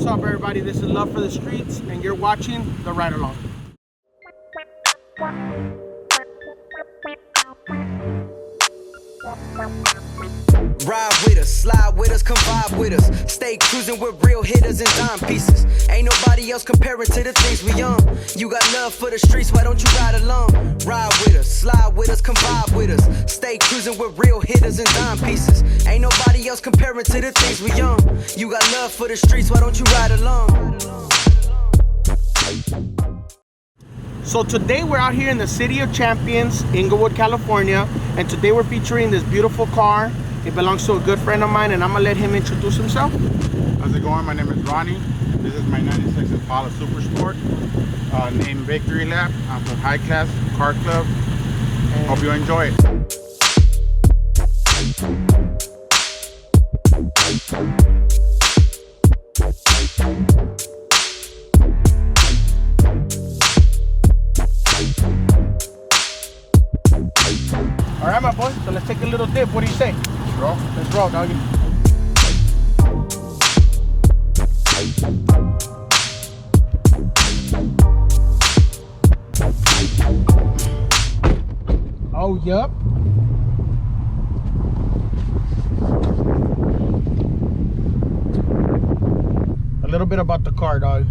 What's up, everybody? This is Love for the Streets, and you're watching The Ride Along. Ride with us, slide with us, come vibe with us. Stay cruising with real hitters and dime pieces. Ain't nobody else comparing to the things we on. You got love for the streets, why don't you ride along? Ride with us, slide with us, come vibe with us. Stay cruising with real hitters and dime pieces. Ain't nobody else comparing to the things we on. You got love for the streets, why don't you ride along? So today we're out here in the City of Champions, Inglewood, California, and today we're featuring this beautiful car. It belongs to a good friend of mine, and I'm gonna let him introduce himself. How's it going? My name is Ronnie. This is my 96 Impala Super Sport, named Victory Lap. I'm from Highclass Car Club. Hope you enjoy it. All right, my boy, so let's take a little dip. What do you say? Let's roll. Let's roll, doggy. Oh, yup. A little bit about the car, dog.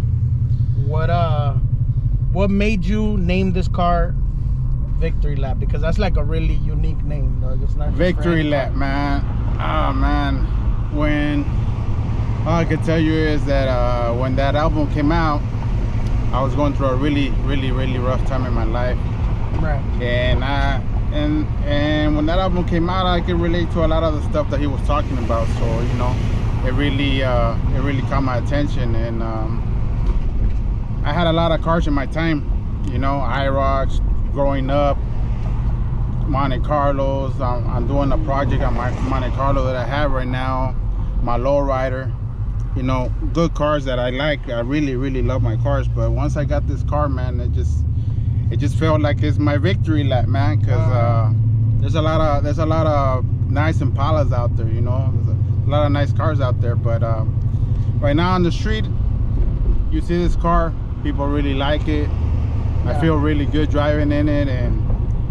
What made you name this car Victory Lap? Because that's like a really unique name, dog. It's not just Victory Lap, man. Oh, man. When all I can tell you is that when that album came out, I was going through a really rough time in my life. Right. And when that album came out, I could relate to a lot of the stuff that he was talking about. So, you know, it really caught my attention. And I had a lot of cars in my time, you know, IROCs, growing up, Monte Carlos. I'm doing a project on my Monte Carlo that I have right now, my lowrider. You know, good cars that I like. I really love my cars. But once I got this car, man, it just felt like it's my victory lap, man. Cause there's a lot of nice Impalas out there. You know, there's a lot of nice cars out there. But right now on the street, you see this car, people really like it. I feel really good driving in it, and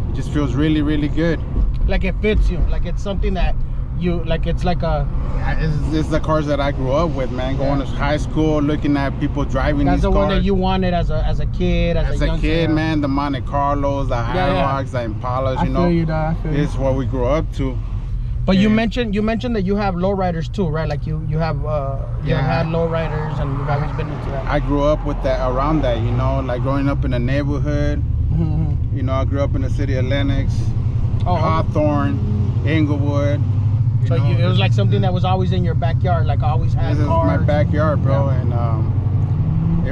it just feels really good. Like it fits you, like it's something that you like. It's like a it's the cars that I grew up with, man. Going to high school, looking at people driving these cars. That's the one that you wanted as a kid, as a young kid, man. The Monte Carlos, the IROCs, the Impalas, you know. I feel you. It's what we grew up to. But you mentioned that you have lowriders too, right? Like you have you had lowriders, and you've always been into that. I grew up with that, around that, you know, like growing up in the neighborhood. You know, I grew up in the city of Lenox, Hawthorne, Inglewood. So it was like something that was always in your backyard, like always had cars. This is my backyard, bro, and it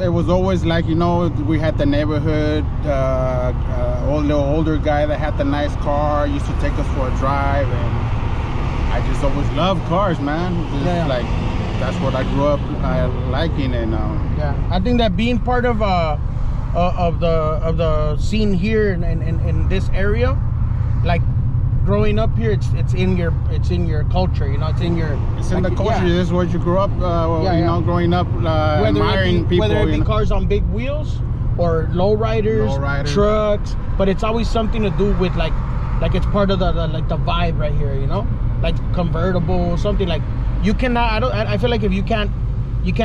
was always like, you know, we had the neighborhood older guy that had the nice car, used to take us for a drive, and I just always loved cars, man. Like that's what I grew up liking, and I think that being part of the scene here in this area, like growing up here, it's in your culture, you know, it's in the culture. This is what you grew up you know, growing up admiring people, whether it be cars on big wheels or lowriders, trucks, but it's always something to do with like it's part of the vibe right here, you know, like convertible, something like you cannot. I feel like if you can't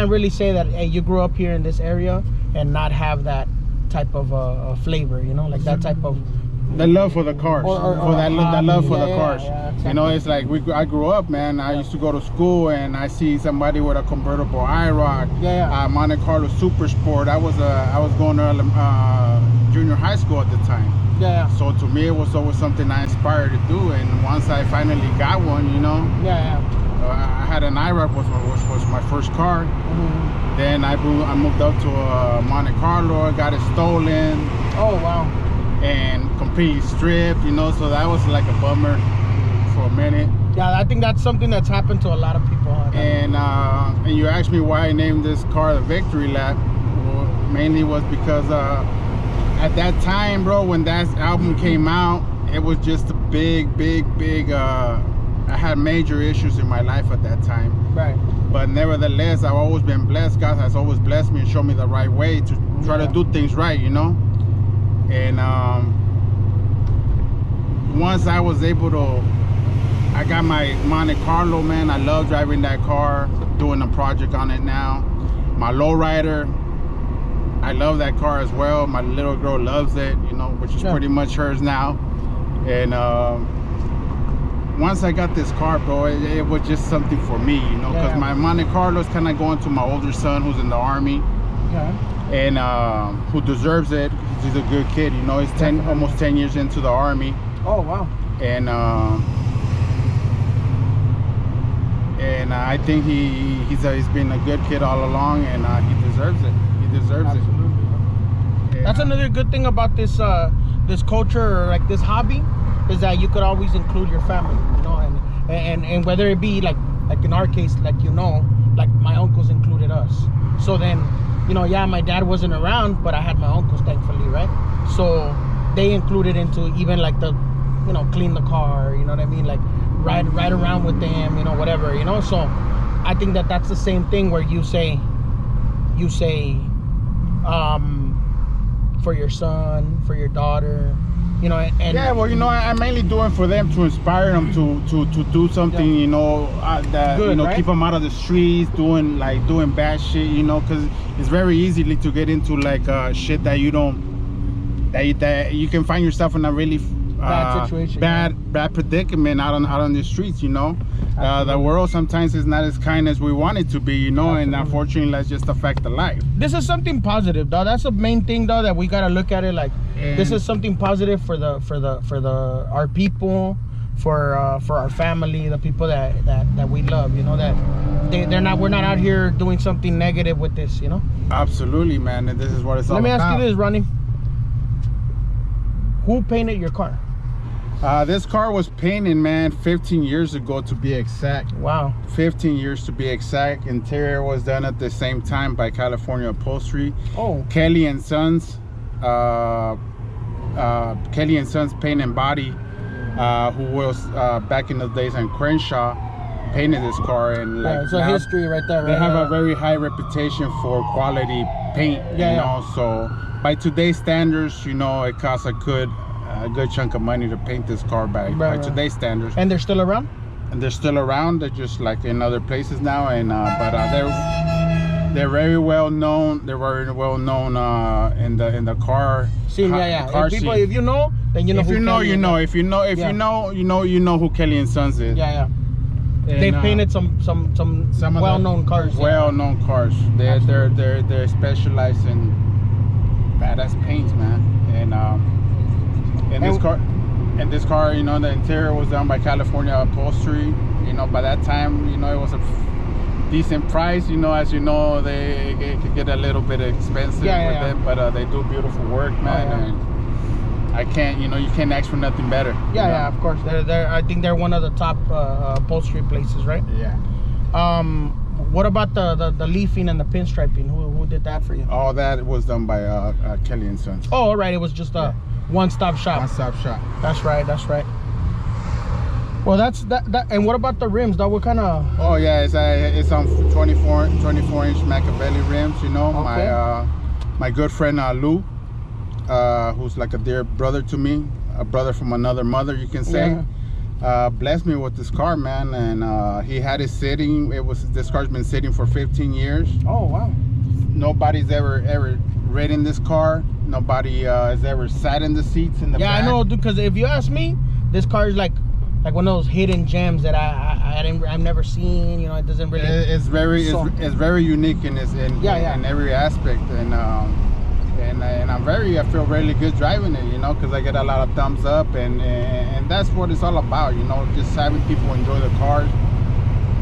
really say that, hey, you grew up here in this area and not have that type of flavor, you know, like that type of the love for the cars, the love for the cars. Exactly. You know, it's like I grew up, man. I used to go to school and I see somebody with a convertible IROC, Monte Carlo Super Sport. I was going to junior high school at the time. So to me, it was always something I aspired to do. And once I finally got one, you know, I had an IROC, which was my first car. Then I moved up to Monte Carlo. Got it stolen. Oh wow. And completely stripped, you know, so that was like a bummer for a minute. Yeah, I think that's something that's happened to a lot of people. And you asked me why I named this car the Victory Lap. Well, mainly was because at that time, bro, when that album came out, it was just a big I had major issues in my life at that time. Right. But nevertheless, I've always been blessed. God has always blessed me and shown me the right way to try to do things right, you know. And once I was able to, I got my Monte Carlo, man. I love driving that car, doing a project on it now. My lowrider, I love that car as well. My little girl loves it, you know, which is pretty much hers now. And once I got this car, bro, it was just something for me, you know, because my Monte Carlo is kind of going to my older son who's in the Army. And who deserves it. He's a good kid, you know. He's almost 10 years into the Army. Oh, wow. And I think he's been a good kid all along, and he deserves it. He deserves it. That's another good thing about this this culture, or like this hobby, is that you could always include your family, you know, and whether it be like in our case, like, you know, like my uncles included us. So then, you know, yeah, my dad wasn't around, but I had my uncles, thankfully, right? So they included into even like the, you know, clean the car, you know what I mean, like ride around with them, you know, whatever, you know. So I think that that's the same thing where you say for your son, for your daughter, you know. And yeah, well, you know, I'm mainly doing for them to inspire them to do something, you know, that good, you know, right? Keep them out of the streets, doing bad shit, you know, because it's very easy to get into like shit that you don't, that you can find yourself in a really bad situation, bad predicament out on the streets, you know. The world sometimes is not as kind as we want it to be, you know. And unfortunately, that's just affect the life. This is something positive, though. That's the main thing, though, that we gotta look at it like, and this is something positive for our people, for our family, the people that we love, you know, that we're not out here doing something negative with this, you know. Absolutely, man. And this is what it's all about. Let me ask you this, Ronnie. Who painted your car? This car was painted, man, 15 years ago to be exact. Wow. 15 years to be exact. Interior was done at the same time by California Upholstery. Oh. Kelly and Sons. Kelly and Sons Paint and Body, who was back in the days on Crenshaw, painted this car. And like, it's a history right there. They have a very high reputation for quality paint, you know. So by today's standards, you know, it costs a good chunk of money to paint this car by today's standards. And they're still around? And they're still around. They're just like in other places now, and but they're very well known. They're very well known in the car scene. Car scene. If you know, then you know. If you know, you know. If you know, you know who Kelly and Sons is. And they've painted some well-known cars. Well-known cars. They're specialized in badass paints, man. And this car, you know, the interior was done by California Upholstery. You know, by that time, you know, it was a decent price. You know, as you know, it could get a little bit expensive with it, but they do beautiful work, man. And I can't, you know, you can't ask for nothing better. Of course. I think they're one of the top upholstery places, right? Yeah. What about the leafing and the pinstriping? Who did that for you? All that was done by Kelly and Sons. Oh, all right. It was just a one-stop shop. One-stop shop. That's right. Well, that's that. And what about the rims, though? What kind of? Oh yeah, it's on 24-inch Machiavelli rims. You know, my good friend Lou, who's like a dear brother to me, a brother from another mother, you can say. Blessed me with this car, man, and he had it sitting. This car's been sitting for 15 years. Oh wow. Nobody's ever ridden this car. Nobody has ever sat in the seats in the back. I know, dude, because if you ask me, this car is like one of those hidden gems that I've never seen. You know, it doesn't really. It's very unique in every aspect, and I feel really good driving it, you know, because I get a lot of thumbs up, and that's what it's all about, you know, just having people enjoy the cars.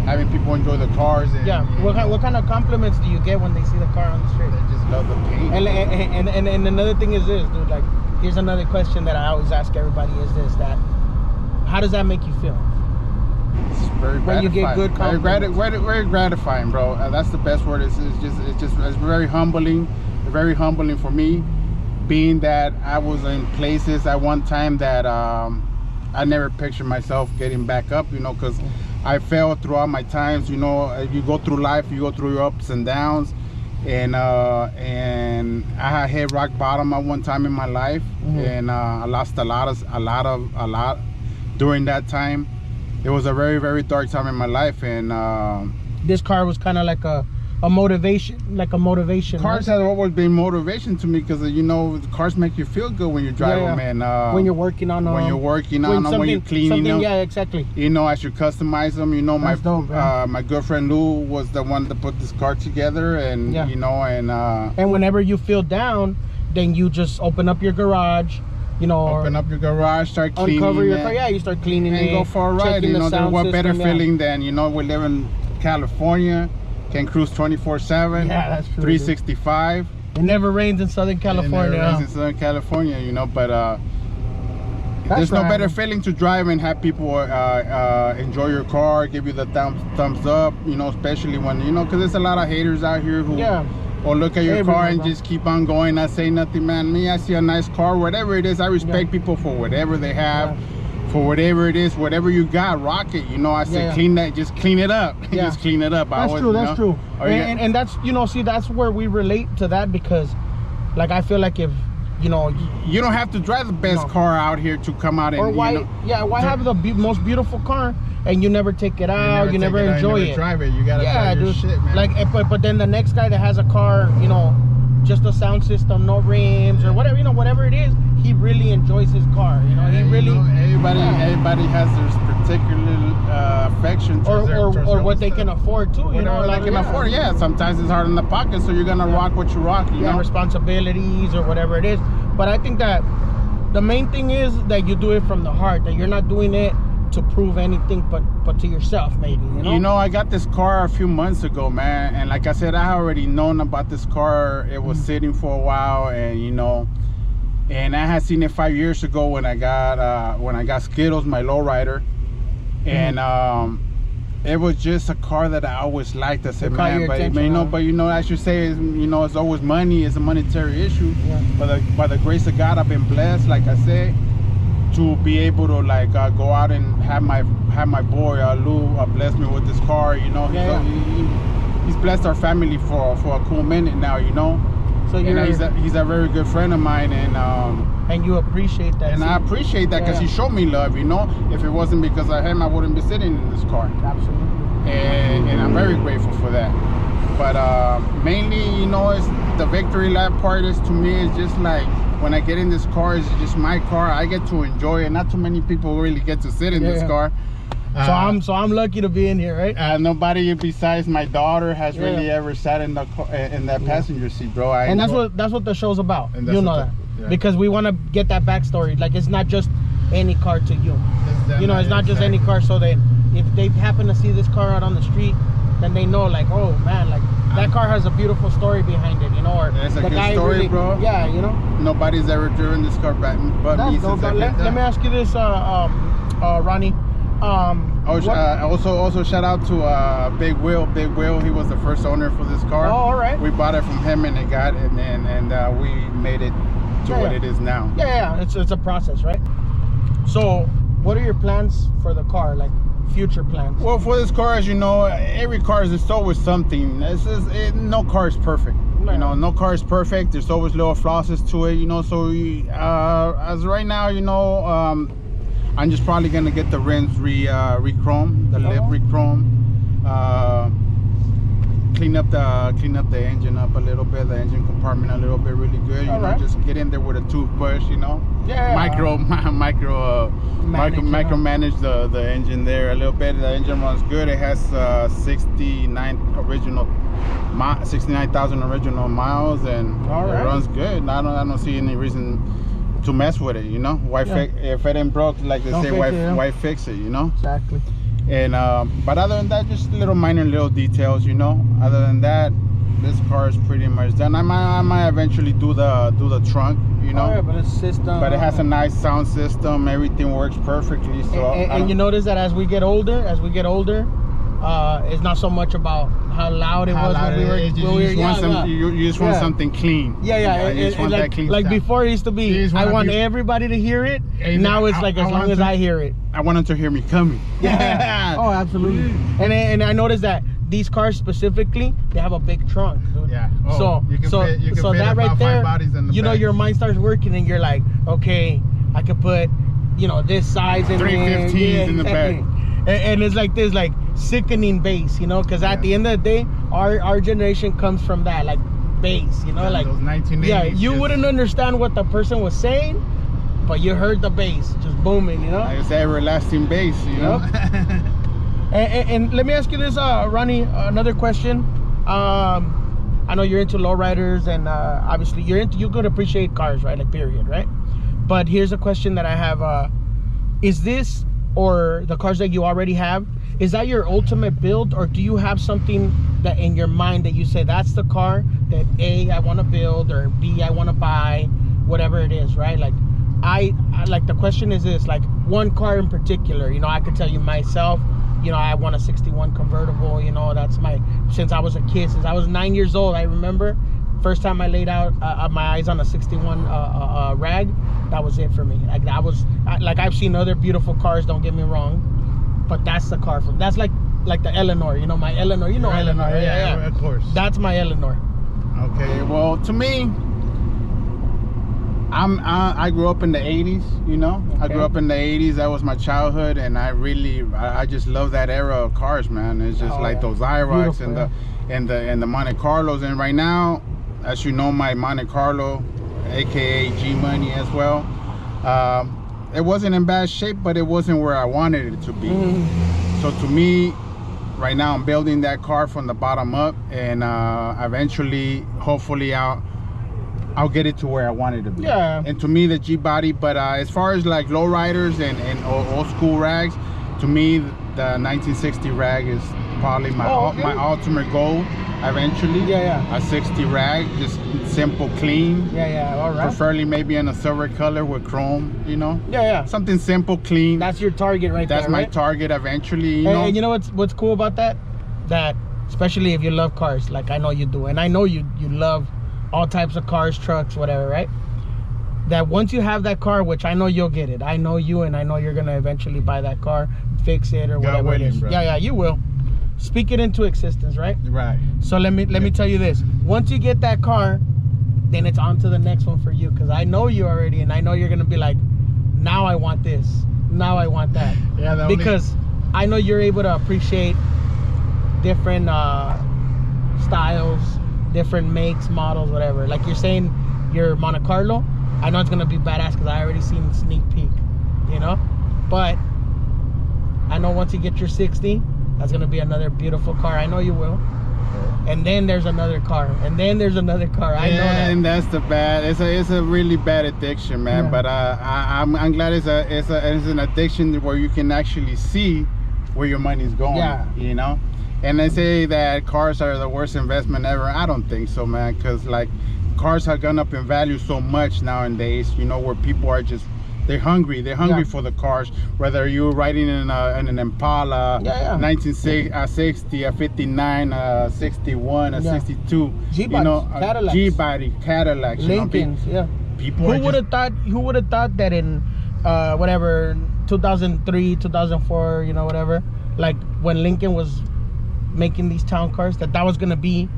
And, what kind of compliments do you get when they see the car on the street? They just love the paint. And another thing is this, dude, like, here's another question that I always ask everybody is this, that how does that make you feel? It's very gratifying. When you get good compliments. Very gratifying, bro. That's the best word. It's very humbling for me, being that I was in places at one time that I never pictured myself getting back up, you know, because I failed throughout my times. You know, you go through life, you go through your ups and downs, and I had hit rock bottom at one time in my life, and I lost a lot during that time. It was a very, very dark time in my life, and this car was kind of like a motivation, Cars have always been motivation to me, because you know, cars make you feel good when you drive them, and when you're working on them, when you're cleaning them, yeah, exactly. You know, as you customize them, you know, That's dope, my girlfriend Lou was the one that put this car together, and you know, and whenever you feel down, then you just open up your garage, you know, open up your garage, start cleaning, uncover your car, you start cleaning and it, go for a ride. You know, there's what better feeling than, you know, we live in California, can cruise 24/7, yeah, that's true, 365. It never rains in Southern California. It never rains in Southern California, you know, but there's no better feeling to drive and have people enjoy your car, give you the thumbs up, you know, especially when, you know, because there's a lot of haters out here who or look at your car and just keep on going, not say nothing, man. Me, I see a nice car, whatever it is, I respect people for whatever they have, for whatever it is, whatever you got, rock it, you know. I say clean that, just clean it up. Just clean it up. That's true, that's true. And that's, you know, see, that's where we relate to that, because like I feel like if, you know, you don't have to drive the best car out here to come out and, or why, you know, why have the most beautiful car and you never take it out, you never enjoy it, drive it, you gotta drive your shit, man. Like, but then the next guy that has a car, you know, just a sound system, no rims or whatever, you know, whatever it is, he really enjoys his car, you know. He really, you know, everybody has their particular affection or what they can afford too, you know, like can afford. Sometimes it's hard in the pocket, so you're gonna rock what you rock, you know, responsibilities or whatever it is. But I think that the main thing is that you do it from the heart, that you're not doing it to prove anything but to yourself, maybe, you know. You know, I got this car a few months ago, man, and like I said, I already known about this car. It was sitting for a while, and you know, and I had seen it 5 years ago when I got Skittles, my lowrider, and it was just a car that I always liked. I said, man, but you know, as you say, you know, it's always money, it's a monetary issue. But by the grace of God, I've been blessed, like I said, to be able to like go out and have my boy Lou bless me with this car, you know. He's blessed our family for a cool minute now, you know. So he's a very good friend of mine, and you appreciate that. And I appreciate that, because he showed me love, you know. If it wasn't because of him, I wouldn't be sitting in this car. Absolutely. And I'm very grateful for that. But mainly, you know, it's the victory lap part is, to me, is just like, when I get in this car, it's just my car. I get to enjoy it. Not too many people really get to sit in this car. So I'm lucky to be in here, right? Nobody besides my daughter has really ever sat in the car, in that passenger seat, bro. And that's what the show's about. You know that, because we want to get that backstory. Like, it's not just any car to you. You know, it's not just any car. So that if they happen to see this car out on the street, then they know, like, oh man, like that car has a beautiful story behind it, you know. Or it's a good story, bro. Yeah, you know. Nobody's ever driven this car but me since let me ask you this, Ronnie. Also shout out to Big Will. Big Will, he was the first owner for this car. Oh, all right. We bought it from him, and we made it to what it is now. Yeah, it's a process, right? So, what are your plans for the car, like future plans? Well, for this car, as you know, every car is always something. No car is perfect. You know, no car is perfect. There's always little flaws to it, you know. So as right now, you know, I'm just probably gonna get the rims re-chrome, the lip re-chrome, clean up the engine up a little bit, the engine compartment a little bit, really good. You know, just get in there with a toothbrush, you know. Micromanage the engine there a little bit. The engine runs good. It has 69,000 original miles, and it runs good. I don't see any reason to mess with it, you know. If it ain't broke, like they say, why fix it, you know. Exactly. And but other than that, just minor little details, you know. Other than that, this car is pretty much done. I might eventually do the trunk, you know. But it's system. But it has a nice sound system. Everything works perfectly. So and you notice that as we get older, It's not so much about how loud it was when we were young. You just want something clean. Yeah. You just want that clean like stuff. before it used to be, I want everybody to hear it. Now it's like as long as I hear it. I want them to hear me coming. Yeah. Oh, absolutely. And I noticed that these cars specifically, they have a big trunk. Dude. Yeah. So that right there, you know, your mind starts working and you're like, okay, I could put, you know, this size in 315s in the back. And it's like this like sickening bass, you know, because at the end of the day, our generation comes from that, like bass, you know, like those 1980s. Yeah, you wouldn't understand what the person was saying, but you heard the bass just booming, you know. Like it's everlasting bass, you know. And let me ask you this, Ronnie, another question. I know you're into lowriders, and obviously you could appreciate cars, right? Like period, right? But here's a question that I have: is this, or the cars that you already have, is that your ultimate build, or do you have something that in your mind that you say that's the car that A, I want to build, or B, I want to buy, whatever it is, right? Like I like, the question is this, like one car in particular, you know, I could tell you myself, you know, I want a 61 convertible, you know, that's since I was a kid, since I was 9 years old, I remember first time I laid out my eyes on a 61 rag, that was it for me. Like I've seen other beautiful cars, don't get me wrong, but that's the car from, that's like the Eleanor, you know, my Eleanor, you know, Eleanor, yeah, of course. That's my Eleanor. Okay, well, to me, I grew up in the 80s, you know. Okay. I grew up in the 80s. That was my childhood, and I just love that era of cars, man. It's just those IROCs and the Monte Carlos. And right now, as you know, my Monte Carlo, aka G Money as well, it wasn't in bad shape, but it wasn't where I wanted it to be. So to me, right now, I'm building that car from the bottom up, and eventually, hopefully, I'll get it to where I want it to be. Yeah. And to me, the G body. But as far as like lowriders and old school rags, to me, the 1960 rag is probably my ultimate goal. Eventually, a 60 rag, just simple, clean. All right. Preferably maybe in a silver color with chrome, you know. Something simple, clean. That's your target right there. That's my target eventually. You know. And you know what's cool about that? That especially if you love cars, like I know you do, and I know you love all types of cars, trucks, whatever, right? That once you have that car, which I know you'll get it. I know you, and I know you're gonna eventually buy that car, fix it or whatever it is. Yeah, you will. Speak it into existence, right? Right. So let me tell you this. Once you get that car, then it's on to the next one for you, because I know you already, and I know you're gonna be like, now I want this, now I want that. Yeah, because I know you're able to appreciate different styles, different makes, models, whatever. Like you're saying, your Monte Carlo, I know it's gonna be badass because I already seen the sneak peek, you know. But I know once you get your 60, that's gonna be another beautiful car. I know you will. And then there's another car, and then there's another car. I know that. And that's the bad. It's a really bad addiction, man. But I'm glad it's an addiction where you can actually see where your money's going. You know. And they say that cars are the worst investment ever. I don't think so, man, because like cars have gone up in value so much nowadays, you know, where people are just, they're hungry for the cars, whether you're riding in an Impala, 1960, a 59, a 61, a 62, G-bodies, you know, Cadillacs. G-body Cadillacs, Lincolns, people who would have thought that in whatever 2003, 2004, you know, whatever, like when Lincoln was making these town cars, that was gonna be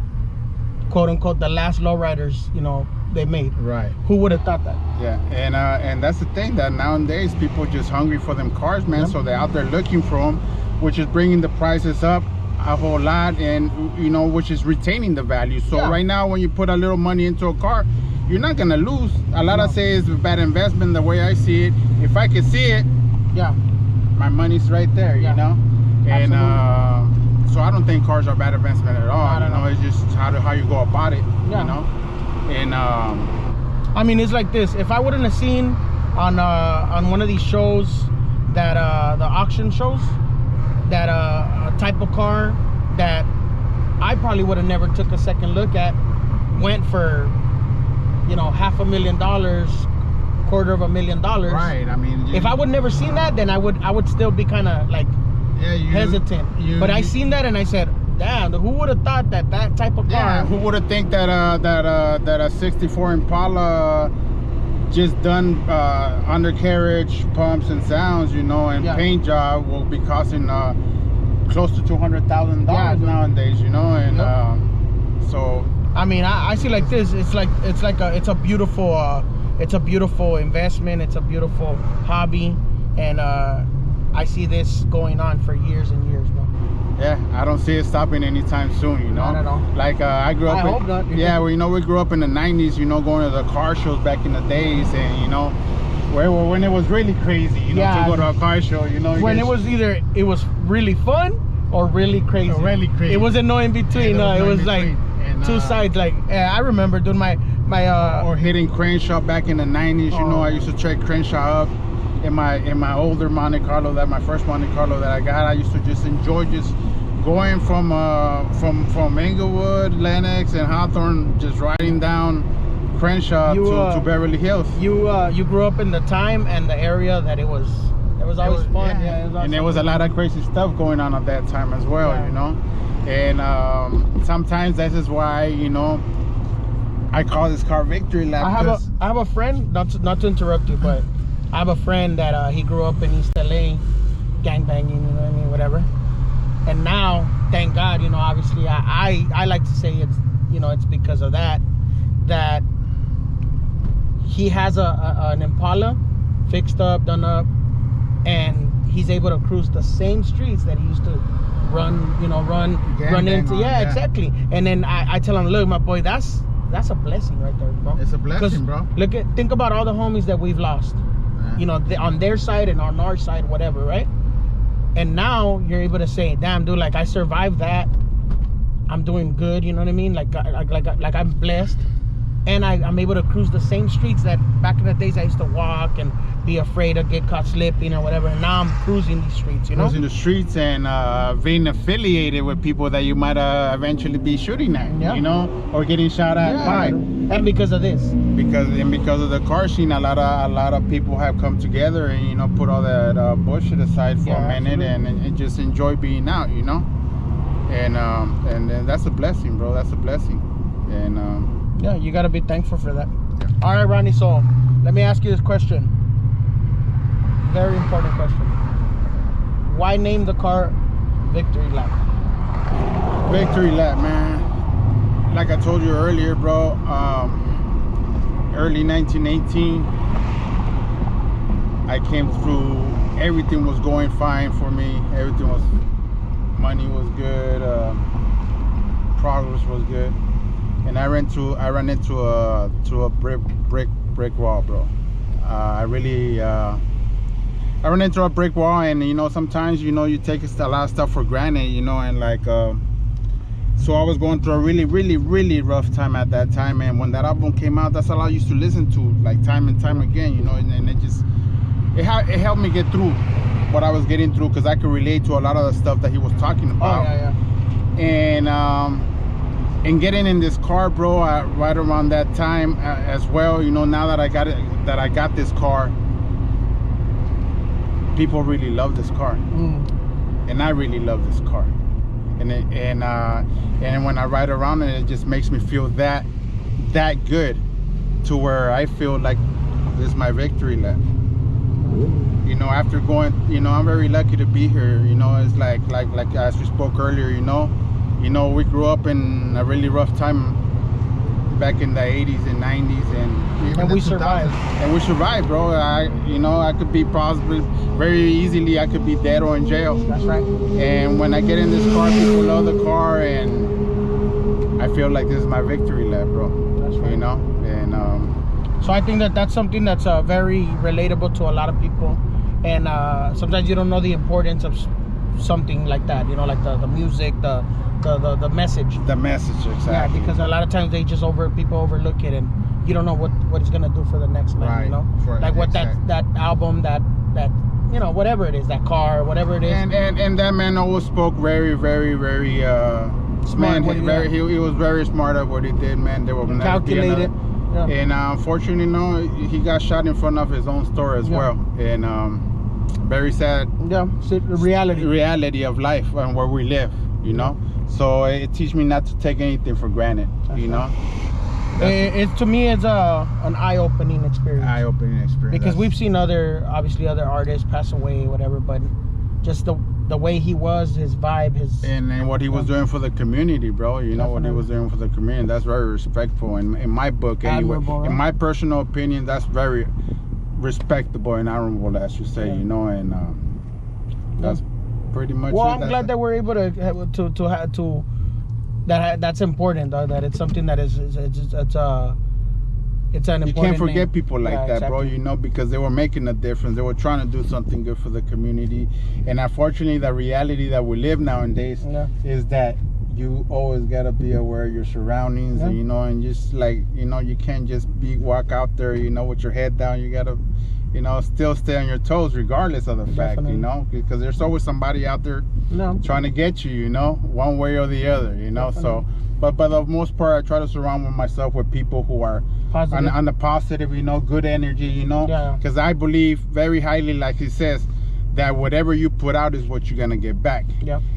quote unquote the last lowriders, you know, they made. Right. Who would have thought that? Yeah. And that's the thing, that nowadays people are just hungry for them cars, man. So they're out there looking for them, which is bringing the prices up a whole lot, and you know, which is retaining the value. So right now, when you put a little money into a car, you're not gonna lose. A lot of say it's a bad investment. The way I see it, if I could see it, my money's right there, you know. And so I don't think cars are bad investment at all. You know, it's just how you go about it. You know. And I mean, it's like this. If I wouldn't have seen on one of these shows that the auction shows, that a type of car that I probably would have never took a second look at, went for, you know, $500,000, $250,000. Right. I mean, if I would never seen that, then I would still be kind of like hesitant. But I seen that and I said, damn, who would have thought that type of car? Yeah, who would have think that that a 64 Impala just done undercarriage, pumps and sounds, you know, and paint job will be costing close to $200,000 nowadays, you know, and so. I mean, I see like this. It's a beautiful investment. It's a beautiful hobby, and I see this going on for years and years, bro. Yeah, I don't see it stopping anytime soon, you know. Not at all. Like I grew up. I hope not. Yeah, well, you know, we grew up in the '90s, you know, going to the car shows back in the days, and you know, when it was really crazy, you know, to go to a car show, you know. When it was really fun or really crazy. Or really crazy. It wasn't no in between. It was like two sides. Like I remember doing my or hitting Crenshaw back in the '90s. You know, I used to check Crenshaw up in my older Monte Carlo, my first Monte Carlo that I got. I used to just enjoy just going from Inglewood, Lenox, and Hawthorne, just riding down Crenshaw to Beverly Hills. You grew up in the time and the area that it was always fun. Yeah, and there was a lot of crazy stuff going on at that time as well, you know. And sometimes that is why, you know, I call this car Victory Lap. I have a friend, not to interrupt you, but I have a friend that he grew up in East LA, gangbanging, you know what I mean, whatever. And now, thank God, you know, obviously I like to say it's, you know, it's because of that he has an Impala fixed up, done up, and he's able to cruise the same streets that he used to run into. Yeah, exactly. And then I tell him, look, my boy, that's a blessing right there, bro. It's a blessing, bro. Think about all the homies that we've lost, you know, on their side and on our side, whatever, right? And now you're able to say, damn, dude, like I survived that. I'm doing good, you know what I mean? Like I'm blessed. And I'm able to cruise the same streets that back in the days I used to walk and be afraid to get caught slipping or whatever. And now I'm cruising these streets, you know? Cruising the streets and being affiliated with people that you might eventually be shooting at, you know? Or getting shot at by. And because of this. Because of the car scene, a lot of people have come together and, you know, put all that bullshit aside for a minute and just enjoy being out, you know? And that's a blessing, bro. That's a blessing. And yeah, you gotta be thankful for that. All right, Ronnie, so let me ask you this question. Very important question. Why name the car Victory Lap? Victory Lap, man. Like I told you earlier, bro, early 1918, I came through, everything was going fine for me. Money was good, progress was good. And I ran into a brick wall, bro. I ran into a brick wall, and you know, sometimes, you know, you take a lot of stuff for granted, you know, and like so I was going through a really rough time at that time. And when that album came out, that's all I used to listen to, like time and time again, you know. And it helped me get through what I was getting through, because I could relate to a lot of the stuff that he was talking about. And getting in this car, bro, right around that time as well, you know, now that I got this car, people really love this car, and I really love this car, and when I ride around it, it just makes me feel that good, to where I feel like this is my victory lap. You know, after going, you know, I'm very lucky to be here. You know, it's like as we spoke earlier, you know, we grew up in a really rough time back in the 80s and 90s, and we survived. And we survived, bro. I could be possibly very easily, I could be dead or in jail. That's right. And when I get in this car, people love the car, and I feel like this is my victory lap, bro. That's right. You know, and so I think that's something that's very relatable to a lot of people, and sometimes you don't know the importance of something like that, you know, like the music, the message. The message, exactly. Yeah, because a lot of times people overlook it, and you don't know what it's gonna do for the next man, right. You know, like what that album, that you know, whatever it is, that car, whatever it is. And that man always spoke very smart. Man, he was very smart at what he did, man. There will never calculated. And unfortunately, no, he got shot in front of his own store as well. And very sad. Yeah, the reality of life and where we live, you know. So it teaches me not to take anything for granted, you know. To me, it's an eye-opening experience. Because we've seen other artists pass away, whatever, but just the way he was, his vibe, and what he was doing for the community, bro. You know what he was doing for the community. That's very respectful in my book, anyway. In my personal opinion, that's very respectable and honorable, as you say, you know, and that's pretty much. Well, I'm glad that we're able to that's important, though, that it's something that it's an important. You can't forget people like that, exactly. bro, you know, because they were making a difference. They were trying to do something good for the community. And unfortunately, the reality that we live nowadays is that you always got to be aware of your surroundings, and, you know, and just like, you know, you can't just walk out there, you know, with your head down. You got to, you know, still stay on your toes regardless of the fact, you know, because there's always somebody out there trying to get you, you know, one way or the other, you know. So but for the most part, I try to surround myself with people who are on the positive, you know, good energy, you know, because I believe very highly, like he says, that whatever you put out is what you're gonna get back.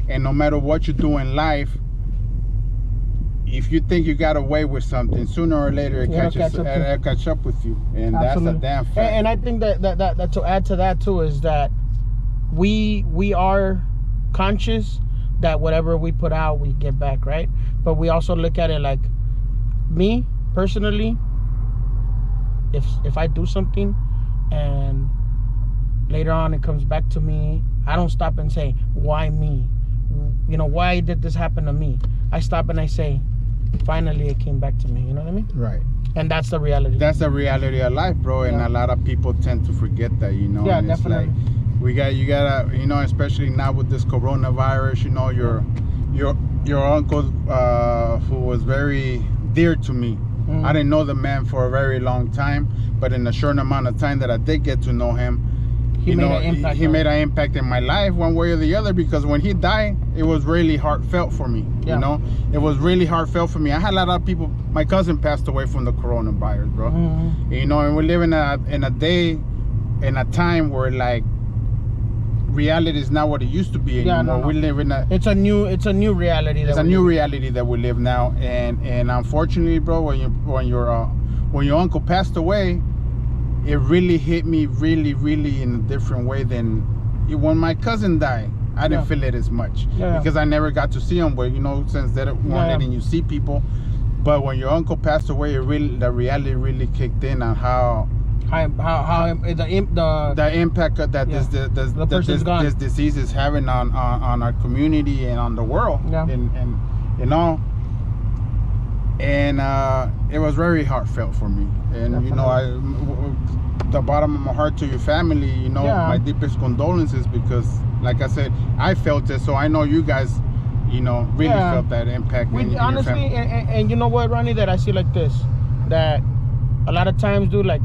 And no matter what you do in life, if you think you got away with something, sooner or later it'll catch up with you, and that's a damn fact. And I think that to add to that too is that we are conscious that whatever we put out, we get back, right? But we also look at it like, me personally, if I do something and later on it comes back to me, I don't stop and say, why me? You know, why did this happen to me? I stop and I say, finally it came back to me. You know what I mean? Right. And that's the reality. That's the reality of life, bro. And a lot of people tend to forget that, you know. Yeah, and it's definitely. Like, you gotta, you know, especially now with this coronavirus, you know, your uncle, who was very dear to me. I didn't know the man for a very long time, but in a short amount of time that I did get to know him, he made an impact in my life one way or the other, because when he died, it was really heartfelt for me. You know, it was really heartfelt for me. I had a lot of people. My cousin passed away from the coronavirus, bro. You know, and we live in a time where, like, reality is not what it used to be anymore. We live in it's a new reality. It's a new reality that we live now, and unfortunately, bro, when your uncle passed away, it really hit me really in a different way than when my cousin died. I didn't feel it as much because I never got to see him. But, you know, since they weren't letting you see people, but when your uncle passed away, the reality really kicked in on how the impact that this disease is having on our community and on the world, and you know, and it was very heartfelt for me. And you know, the bottom of my heart to your family, you know, my deepest condolences, because like I said, I felt it, so I know you guys, you know, really felt that impact. Honestly, and you know what, Ronnie, that I see like this, that a lot of times, dude, like,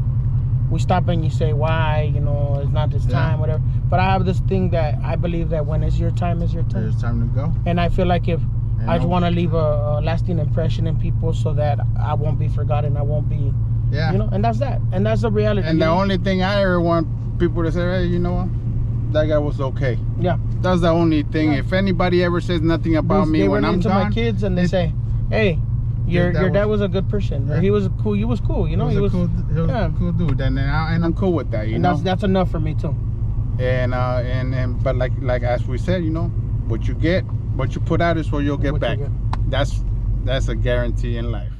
we stop and you say, why, you know, it's not this time, whatever. But I have this thing that I believe that when it's your time, it's your time. It's time to go. And I feel like if I just want to leave a lasting impression in people so that I won't be forgotten, I won't be, you know, and that's that. And that's the reality. And the only thing I ever want people to say, hey, you know what? That guy was okay. Yeah. That's the only thing. If anybody ever says nothing about me when I'm gone, my kids and they say, hey, your dad was a good person. Or he was cool. He was cool. You know, he was a cool dude, and I'm cool with that. You know, that's enough for me too. And but like as we said, you know, what you put out is what you'll get back. That's a guarantee in life.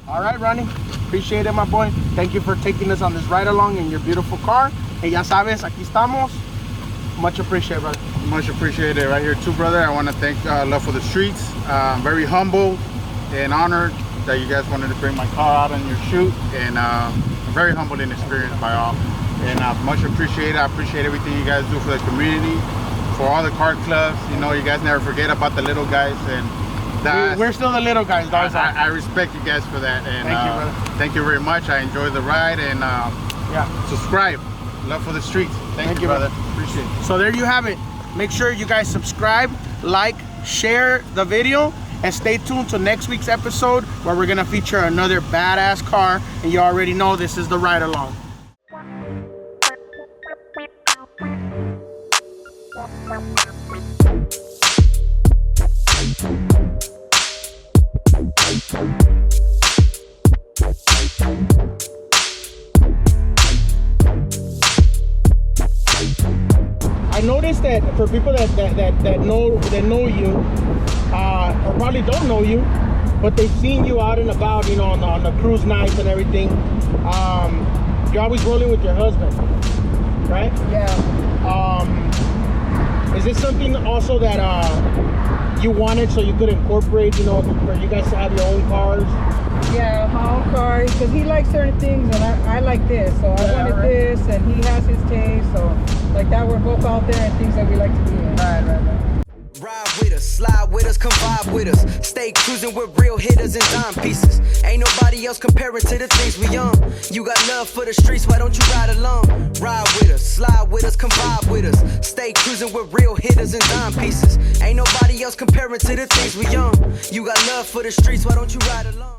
All right, Ronnie, appreciate it, my boy. Thank you for taking us on this ride along in your beautiful car. And ya sabes, aquí estamos. Much appreciated, brother. Much appreciated right here too, brother. I want to thank Love for the Streets. I'm very humbled and honored that you guys wanted to bring my car out on your shoot, and I'm very humbled and experienced by all, and I much appreciate it. I appreciate everything you guys do for the community, for all the car clubs. You know, you guys never forget about the little guys, and we're still the little guys, dog. I respect you guys for that, and thank you, brother. Thank you very much. I enjoyed the ride, and subscribe. Love for the Streets. Thank you, brother. Appreciate it. So there you have it. Make sure you guys subscribe, like, share the video, and stay tuned to next week's episode where we're gonna feature another badass car, and you already know this is the ride along. I noticed that for people that know you, or probably don't know you, but they've seen you out and about, you know, on the cruise nights and everything. You're always rolling with your husband, right? Yeah. Is this something also that you wanted so you could incorporate, you know, for you guys to have your own cars? Yeah, my own car, because he likes certain things and I like this, so I wanted this, and he has his taste, so like that we're both out there and things that we like to do. Right. Ride with us, slide with us, come vibe with us. Stay cruising with real hitters and dime pieces. Ain't nobody else comparing to the things we on. You got love for the streets, why don't you ride along? Ride with us, slide with us, come vibe with us. Stay cruising with real hitters and dime pieces. Ain't nobody else comparing to the things we on. You got love for the streets, why don't you ride along?